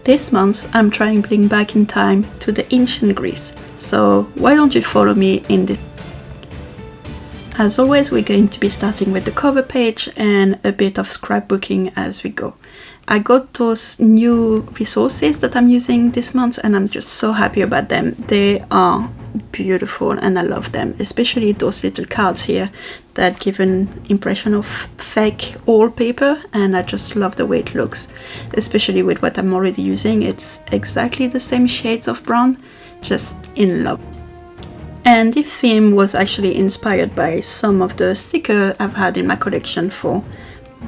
This month I'm traveling back in time to the ancient Greece, so why don't you follow me in this? As always, we're going to be starting with the cover page and a bit of scrapbooking as we go. I got those new resources that I'm using this month and I'm just so happy about them. They are beautiful and I love them, especially those little cards here that give an impression of fake old paper, and I just love the way it looks, especially with what I'm already using. It's exactly the same shades of brown, just in love. And this theme was actually inspired by some of the stickers I've had in my collection for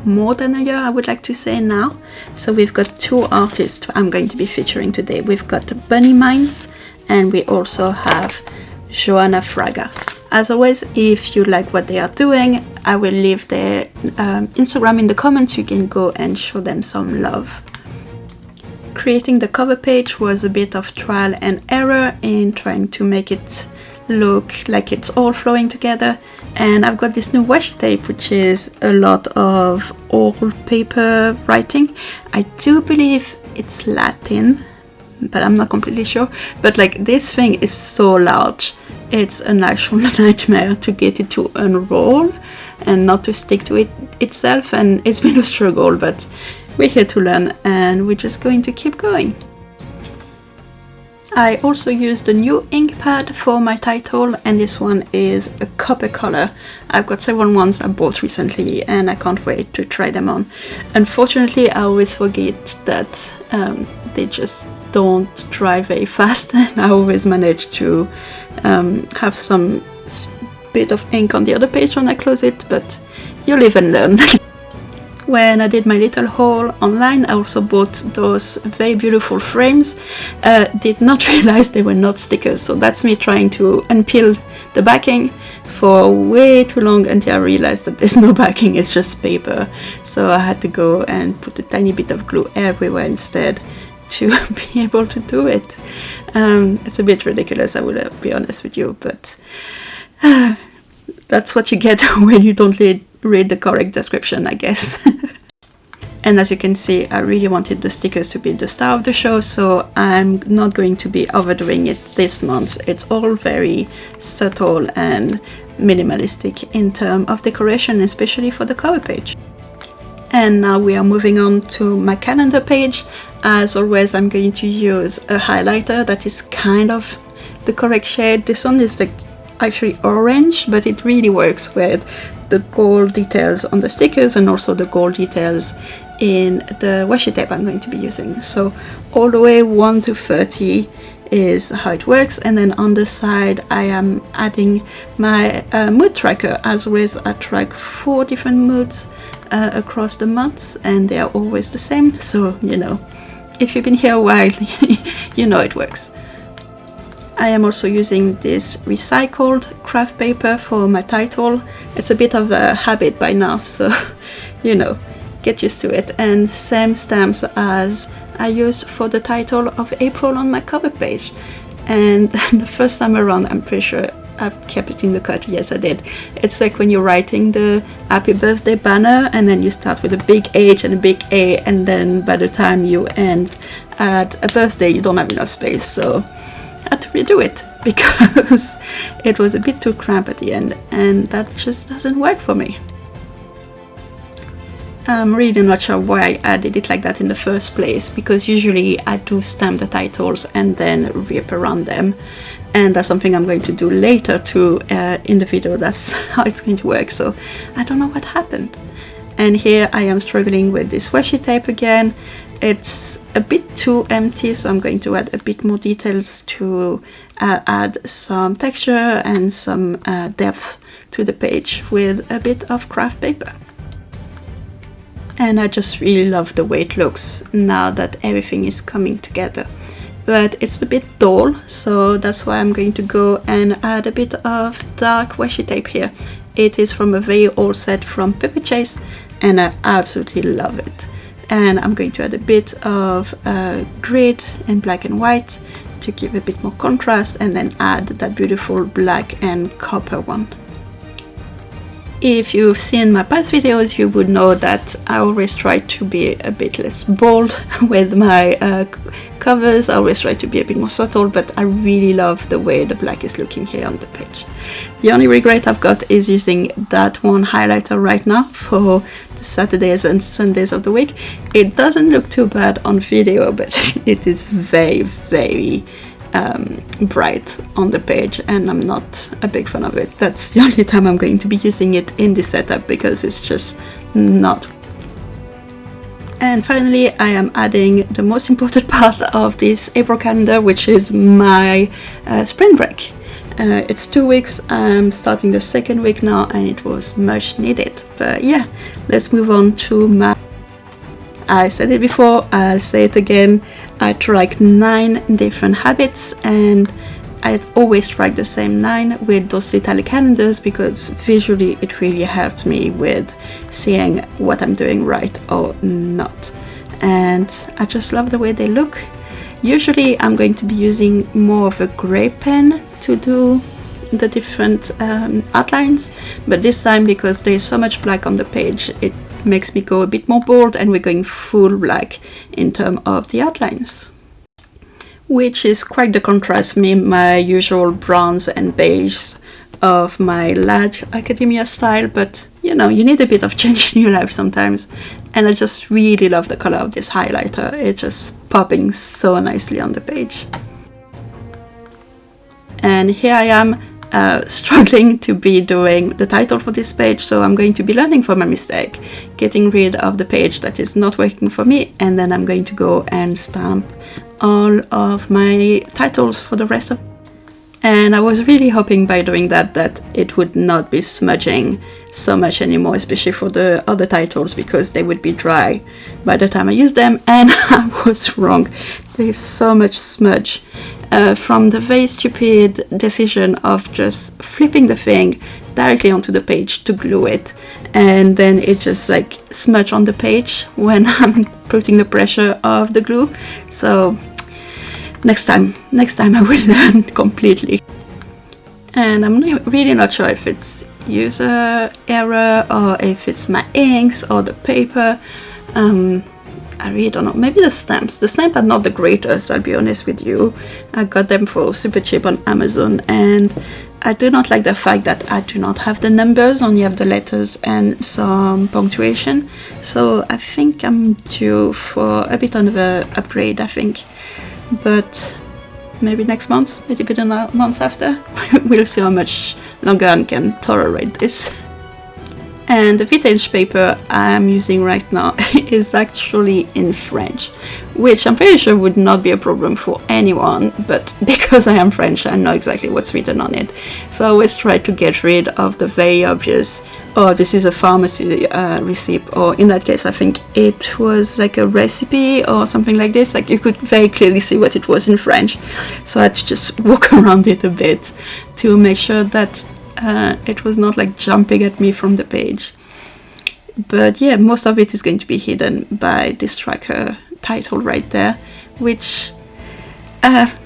more than a year, I would like to say now. So we've got two artists I'm going to be featuring today. We've got Bunny Minds and we also have Joanna Fraga. As always, if you like what they are doing, I will leave their Instagram in the comments. You can go and show them some love. Creating the cover page was a bit of trial and error in trying to make it look like it's all flowing together, and I've got this new washi tape which is a lot of old paper writing. I do believe it's Latin, but I'm not completely sure. But like, this thing is so large, it's an actual nightmare to get it to unroll and not to stick to it itself, and it's been a struggle, but we're here to learn and we're just going to keep going. I also used the new ink pad for my title, and this one is a copper color. I've got several ones I bought recently and I can't wait to try them on. Unfortunately, I always forget that they just don't dry very fast, and I always manage to have some bit of ink on the other page when I close it, but you live and learn. When I did my little haul online, I also bought those very beautiful frames. Did not realize they were not stickers, so that's me trying to unpeel the backing for way too long until I realized that there's no backing, it's just paper. So I had to go and put a tiny bit of glue everywhere instead to be able to do it. It's a bit ridiculous, I would be honest with you, but that's what you get when you don't read the correct description, I guess. And as you can see, I really wanted the stickers to be the star of the show, so I'm not going to be overdoing it this month. It's all very subtle and minimalistic in terms of decoration, especially for the cover page. And now we are moving on to my calendar page. As always, I'm going to use a highlighter that is kind of the correct shade. This one is like actually orange, but it really works with the gold details on the stickers and also the gold details in the washi tape I'm going to be using. So all the way 1 to 30 is how it works, and then on the side I am adding my mood tracker. As always, I track 4 different moods across the months, and they are always the same, so you know, if you've been here a while you know it works. I am also using this recycled craft paper for my title. It's a bit of a habit by now, so you know, get used to it. And same stamps as I used for the title of April on my cover page. And the first time around, I'm pretty sure I've kept it in the cut. Yes, I did. It's like when you're writing the happy birthday banner and then you start with a big H and a big A, and then by the time you end at a birthday, you don't have enough space. So I had to redo it because it was a bit too cramped at the end, and that just doesn't work for me. I'm really not sure why I did it like that in the first place, because usually I do stamp the titles and then wrap around them, and that's something I'm going to do later too in the video. That's how it's going to work, so I don't know what happened. And here I am struggling with this washi tape again. It's a bit too empty, so I'm going to add a bit more details to add some texture and some depth to the page with a bit of craft paper. And I just really love the way it looks now that everything is coming together. But it's a bit dull, so that's why I'm going to go and add a bit of dark washi tape here. It is from a very old set from Paper Chase, and I absolutely love it. And I'm going to add a bit of grid in black and white to give a bit more contrast, and then add that beautiful black and copper one. If you've seen my past videos, you would know that I always try to be a bit less bold with my covers. I always try to be a bit more subtle, but I really love the way the black is looking here on the page. The only regret I've got is using that one highlighter right now for the Saturdays and Sundays of the week. It doesn't look too bad on video, but it is very, very bright on the page, and I'm not a big fan of it. That's the only time I'm going to be using it in this setup, because it's just not. And finally, I am adding the most important part of this April calendar, which is my spring break. It's 2 weeks. I'm starting the second week now, and it was much needed. But yeah, let's move on to my... I said it before, I'll say it again. I track 9 different habits, and I always track the same 9 with those little calendars, because visually it really helps me with seeing what I'm doing right or not. And I just love the way they look. Usually I'm going to be using more of a gray pen to do the different outlines, but this time, because there's so much black on the page, it makes me go a bit more bold, and we're going full black in terms of the outlines, which is quite the contrast from my usual bronze and beige of my lad academia style. But you know, you need a bit of change in your life sometimes, and I just really love the color of this highlighter. It's just popping so nicely on the page. And here I am struggling to be doing the title for this page, so I'm going to be learning from my mistake, getting rid of the page that is not working for me, and then I'm going to go and stamp all of my titles for the rest of. And I was really hoping by doing that it would not be smudging so much anymore, especially for the other titles, because they would be dry by the time I use them, and I was wrong. There's so much smudge. From the very stupid decision of just flipping the thing directly onto the page to glue it, and then it just like smudge on the page when I'm putting the pressure of the glue. So next time I will learn completely. And I'm really not sure if it's user error or if it's my inks or the paper. I really don't know. Maybe the stamps. The stamps are not the greatest, I'll be honest with you. I got them for super cheap on Amazon, and I do not like the fact that I do not have the numbers, only have the letters and some punctuation. So I think I'm due for a bit of an upgrade, I think. But maybe next month, maybe the month after. We'll see how much longer I can tolerate this. And the vintage paper I'm using right now is actually in French, which I'm pretty sure would not be a problem for anyone, but because I am French, I know exactly what's written on it. So I always try to get rid of the very obvious, oh, this is a pharmacy receipt, or in that case I think it was like a recipe or something like this. Like, you could very clearly see what it was in French, so I had to just walk around it a bit to make sure that it was not like jumping at me from the page. But yeah, most of it is going to be hidden by this tracker title right there, which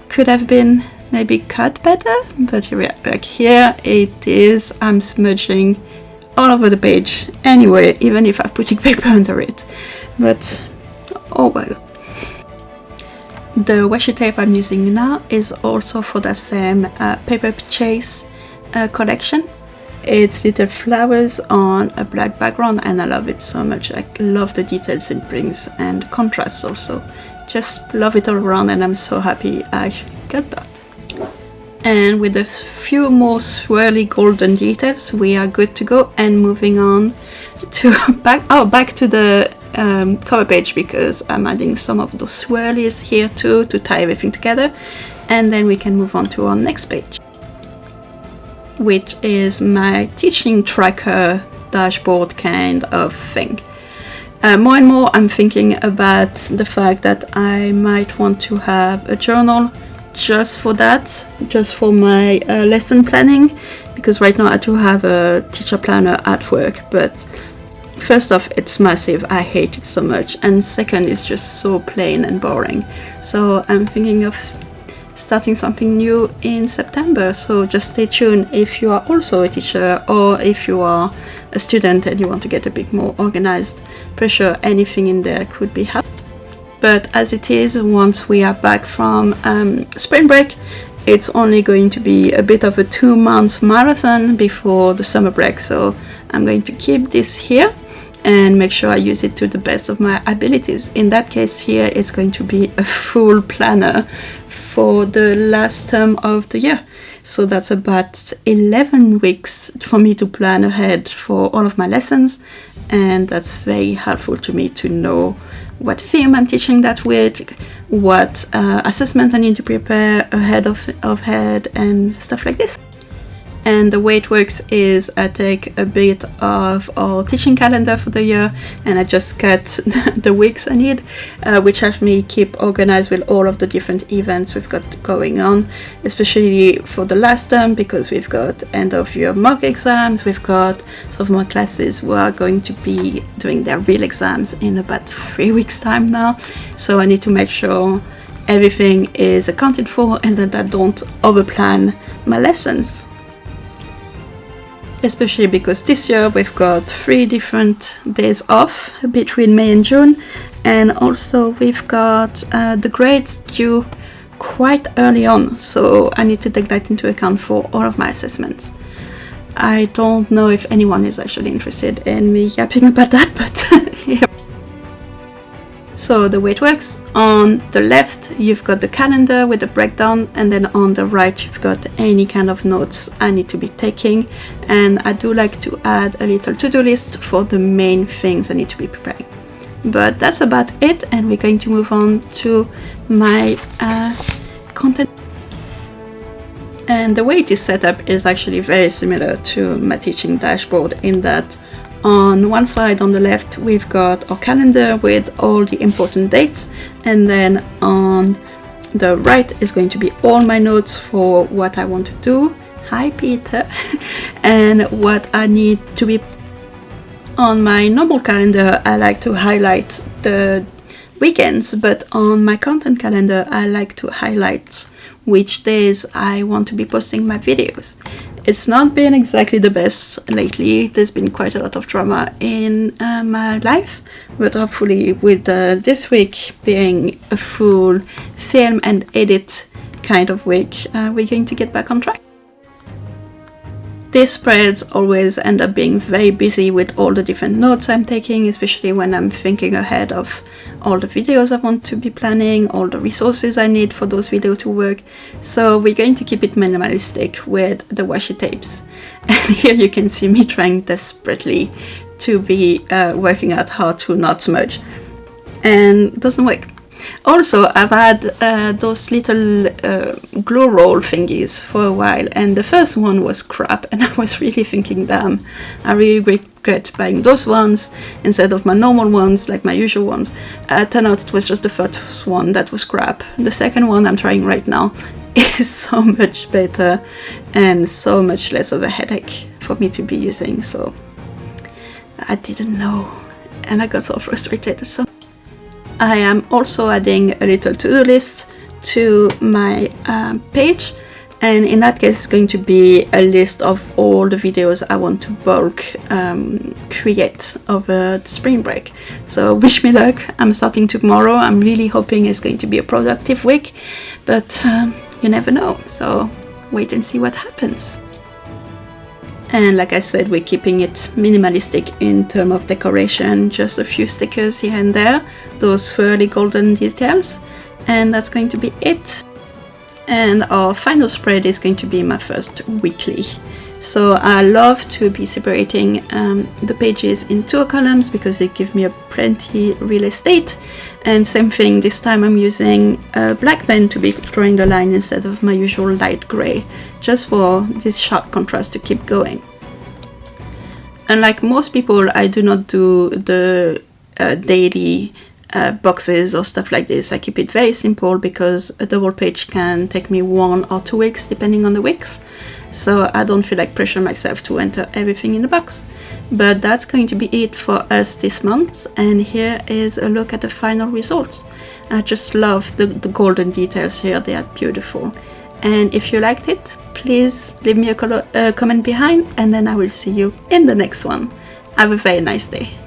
could have been maybe cut better, but like here it is. I'm smudging all over the page anyway, even if I'm putting paper under it, but oh well. The washi tape I'm using now is also for the same paper chase collection. It's little flowers on a black background, and I love it so much. I love the details it brings, and contrasts also. Just love it all around, and I'm so happy I got that. And with a few more swirly golden details, we are good to go. And moving on to back to the cover page, because I'm adding some of those swirlies here too to tie everything together, and then we can move on to our next page, which is my teaching tracker dashboard kind of thing. More and more I'm thinking about the fact that I might want to have a journal just for that, just for my lesson planning, because right now I do have a teacher planner at work, but first off, it's massive, I hate it so much, and second, it's just so plain and boring. So I'm thinking of starting something new in September. So just stay tuned if you are also a teacher, or if you are a student and you want to get a bit more organized. Pretty sure anything in there could be helpful. But as it is, once we are back from spring break, it's only going to be a bit of a 2-month marathon before the summer break. So I'm going to keep this here and make sure I use it to the best of my abilities. In that case here, it's going to be a full planner for the last term of the year. So that's about 11 weeks for me to plan ahead for all of my lessons, and that's very helpful to me to know what theme I'm teaching that week, what assessment I need to prepare ahead of head and stuff like this. And the way it works is I take a bit of our teaching calendar for the year and I just cut the weeks I need, which helps me keep organized with all of the different events we've got going on, especially for the last term, because we've got end of year mock exams, we've got some of my classes who are going to be doing their real exams in about 3 weeks time now. So I need to make sure everything is accounted for and that I don't overplan my lessons. Especially because this year we've got 3 different days off between May and June, and also we've got the grades due quite early on, so I need to take that into account for all of my assessments. I don't know if anyone is actually interested in me yapping about that, but yeah. So the way it works, on the left you've got the calendar with the breakdown, and then on the right you've got any kind of notes I need to be taking, and I do like to add a little to-do list for the main things I need to be preparing. But that's about it, and we're going to move on to my content. And the way it is set up is actually very similar to my teaching dashboard, in that on one side on the left we've got our calendar with all the important dates, and then on the right is going to be all my notes for what I want to do. Hi Peter. And what I need to be. On my normal calendar I like to highlight the weekends, but on my content calendar I like to highlight which days I want to be posting my videos. It's not been exactly the best lately. There's been quite a lot of drama in my life, but hopefully with this week being a full film and edit kind of week, we're going to get back on track. These spreads always end up being very busy with all the different notes I'm taking, especially when I'm thinking ahead of all the videos I want to be planning, all the resources I need for those videos to work. So we're going to keep it minimalistic with the washi tapes. And here you can see me trying desperately to be working out how to not smudge. And it doesn't work. Also, I've had those little glue roll thingies for a while, and the first one was crap, and I was really thinking, damn, I really regret buying those ones instead of my normal ones, like my usual ones. Turned out it was just the first one that was crap. The second one I'm trying right now is so much better and so much less of a headache for me to be using, so I didn't know, and I got so frustrated. So I am also adding a little to-do list to my page, and in that case it's going to be a list of all the videos I want to bulk create over the spring break. So wish me luck. I'm starting tomorrow. I'm really hoping it's going to be a productive week, but you never know, so wait and see what happens. And like I said, we're keeping it minimalistic in terms of decoration, just a few stickers here and there, those swirly golden details, and that's going to be it. And our final spread is going to be my first weekly. So I love to be separating the pages in 2 columns because it gives me a plenty real estate. And same thing, this time I'm using a black pen to be drawing the line instead of my usual light grey, just for this sharp contrast to keep going. Unlike most people, I do not do the daily boxes or stuff like this. I keep it very simple because a double page can take me 1 or 2 weeks depending on the weeks. so I don't feel like pressure myself to enter everything in the box. But that's going to be it for us this month, and here is a look at the final results. I just love the golden details here, they are beautiful. And if you liked it, please leave me a comment behind, and then I will see you in the next one. Have a very nice day.